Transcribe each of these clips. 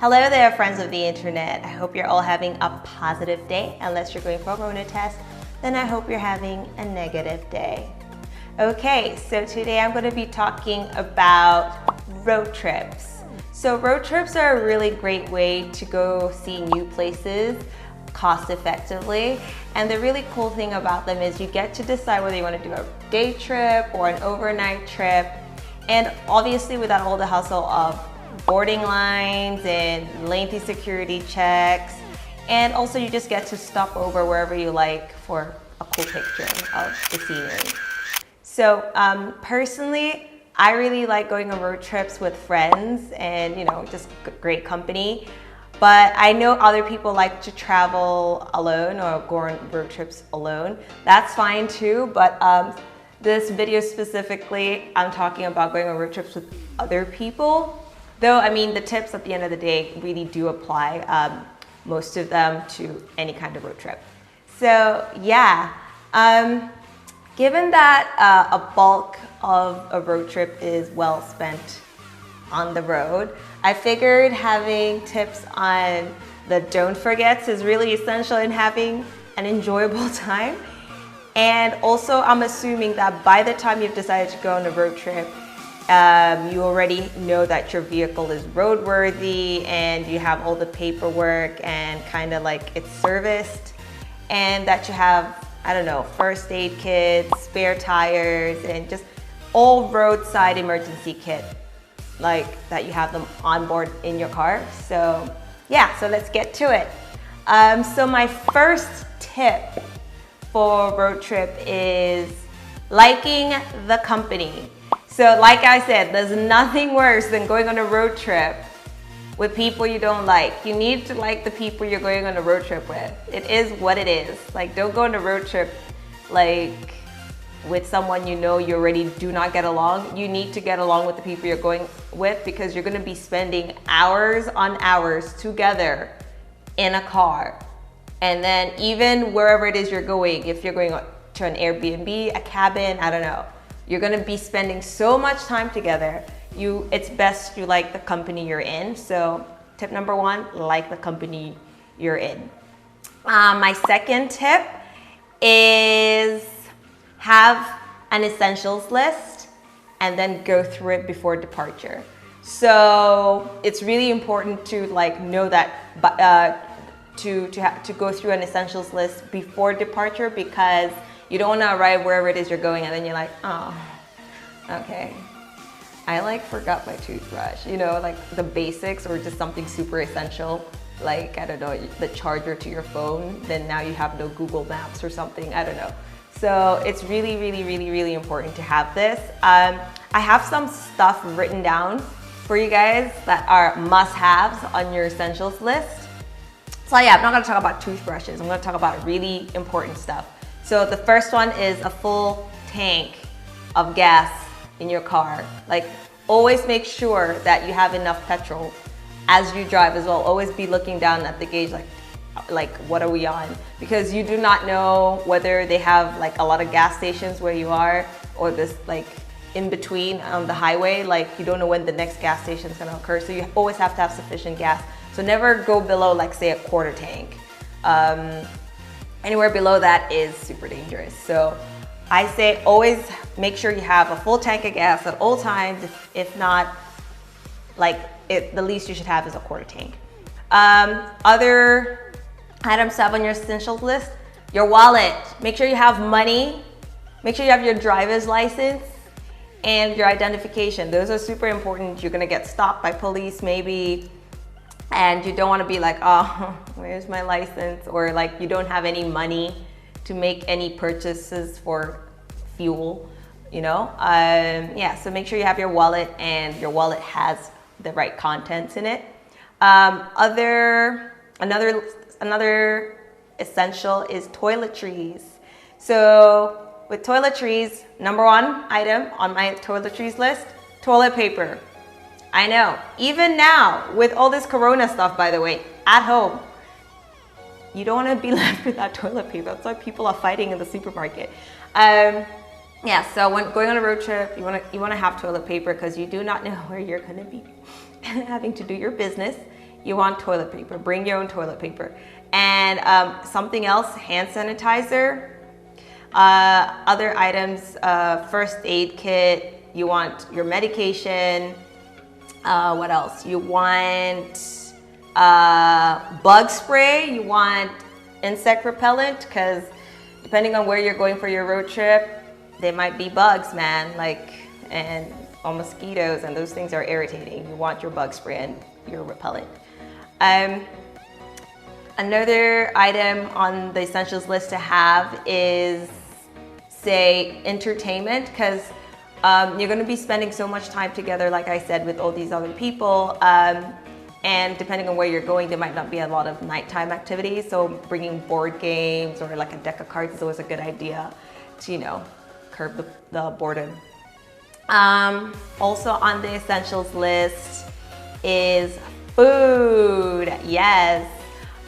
Hello there, friends of the internet. I hope you're all having a positive day. Unless you're going for a corona test, then I hope you're having a negative day. Okay, so today I'm going to be talking about road trips. So road trips are a really great way to go see new places cost effectively. And the really cool thing about them is you get to decide whether you want to do a day trip or an overnight trip. And obviously without all the hustle of boarding lines and lengthy security checks. And also you just get to stop over wherever you like for a cool picture of the scenery. So personally, I really like going on road trips with friends and, just great company. But I know other people like to travel alone or go on road trips alone. That's fine too, but this video specifically, I'm talking about going on road trips with other people. Though, the tips at the end of the day really do apply, most of them to any kind of road trip. So yeah, given that a bulk of a road trip is well spent on the road, I figured having tips on the don't forgets is really essential in having an enjoyable time. And also, I'm assuming that by the time you've decided to go on a road trip, you already know that your vehicle is roadworthy and you have all the paperwork and kind of like it's serviced, and that you have, first aid kits, spare tires, and just all roadside emergency kit, like that you have them on board in your car. So yeah, so let's get to it. So my first tip for road trip is liking the company. So like I said, there's nothing worse than going on a road trip with people you don't like. You need to like the people you're going on a road trip with. It is what it is. Like, don't go on a road trip with someone you already do not get along. You need to get along with the people you're going with, because you're going to be spending hours on hours together in a car. And then even wherever it is you're going, if you're going to an Airbnb, a cabin, I don't know, you're going to be spending so much time together. It's best you like the company you're in. So tip number one, like the company you're in. My second tip is have an essentials list and then go through it before departure. So it's really important to know that to go through an essentials list before departure, because you don't want to arrive wherever it is you're going and then you're like, oh, okay, I forgot my toothbrush, the basics, or just something super essential, the charger to your phone. Then now you have no Google Maps or something, I don't know. So it's really, really, really, really important to have this. I have some stuff written down for you guys that are must-haves on your essentials list. So yeah, I'm not gonna talk about toothbrushes. I'm gonna talk about really important stuff. So the first one is a full tank of gas in your car. Always make sure that you have enough petrol as you drive as well. Always be looking down at the gauge, what are we on? Because you do not know whether they have a lot of gas stations where you are, or this in between on the highway. You don't know when the next gas station is gonna occur. So you always have to have sufficient gas. So never go below say a quarter tank. Anywhere below that is super dangerous. So I say always make sure you have a full tank of gas at all times. If not, the least you should have is a quarter tank. Other items to have on your essentials list: your wallet. Make sure you have money. Make sure you have your driver's license and your identification. Those are super important. You're gonna get stopped by police maybe, and you don't want to be oh, where's my license? Or you don't have any money to make any purchases for fuel, Yeah, so make sure you have your wallet and your wallet has the right contents in it. Another essential is toiletries. So with toiletries, number one item on my toiletries list, toilet paper. I know, even now with all this corona stuff, by the way, at home, you don't want to be left without toilet paper. That's why people are fighting in the supermarket. Yeah, so when going on a road trip, you want to have toilet paper, because you do not know where you're going to be having to do your business. you want toilet paper. Bring your own toilet paper. And something else, hand sanitizer. Other items, first aid kit. You want your medication. What else? You want bug spray. You want insect repellent, because depending on where you're going for your road trip, there might be bugs, man, or mosquitoes, and those things are irritating. You want your bug spray and your repellent. Another item on the essentials list to have is, say, entertainment, because you're going to be spending so much time together, like I said, with all these other people. And depending on where you're going, there might not be a lot of nighttime activities. So bringing board games or like a deck of cards is always a good idea to, you know, curb the boredom. Also on the essentials list is food. Yes.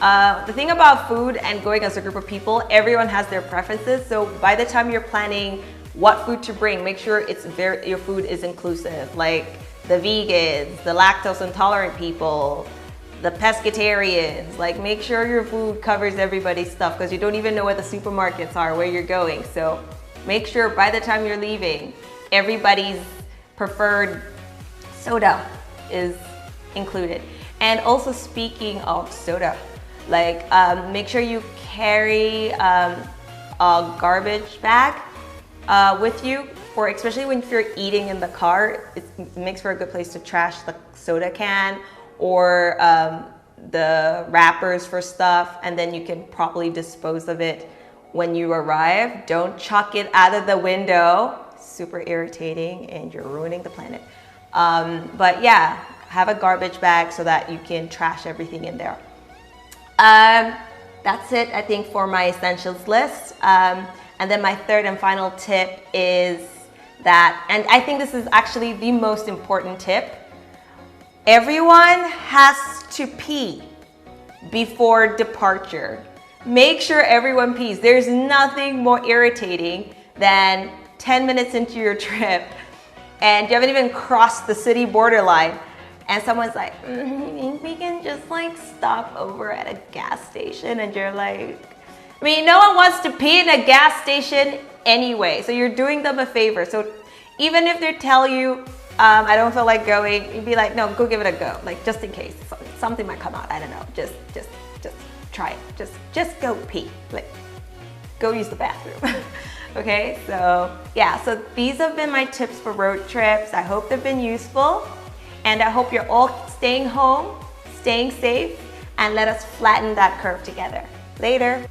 The thing about food and going as a group of people, everyone has their preferences. So by the time you're planning what food to bring, make sure your food is inclusive. Like the vegans, the lactose intolerant people, the pescatarians. Like, make sure your food covers everybody's stuff, because you don't even know where the supermarkets are, where you're going. So make sure by the time you're leaving, everybody's preferred soda is included. And also, speaking of soda, like make sure you carry a garbage bag with you, for especially when you're eating in the car. It makes for a good place to trash the soda can or the wrappers for stuff, and then you can properly dispose of it when you arrive. Don't chuck it out of the window. Super irritating, and you're ruining the planet. But yeah, have a garbage bag so that you can trash everything in there. That's it, I think, for my essentials list. And then my third and final tip is that, and I think this is actually the most important tip, everyone has to pee before departure. Make sure everyone pees. There's nothing more irritating than 10 minutes into your trip and you haven't even crossed the city borderline and someone's like, we can just like stop over at a gas station, and you're like, I mean, no one wants to pee in a gas station anyway, so you're doing them a favor. So even if they tell you, I don't feel like going, you'd be like, no, go give it a go, like just in case something might come out. I don't know, just try it. Just go pee, like go use the bathroom. Okay, so yeah, so these have been my tips for road trips. I hope they've been useful, and I hope you're all staying home, staying safe, and let us flatten that curve together. Later.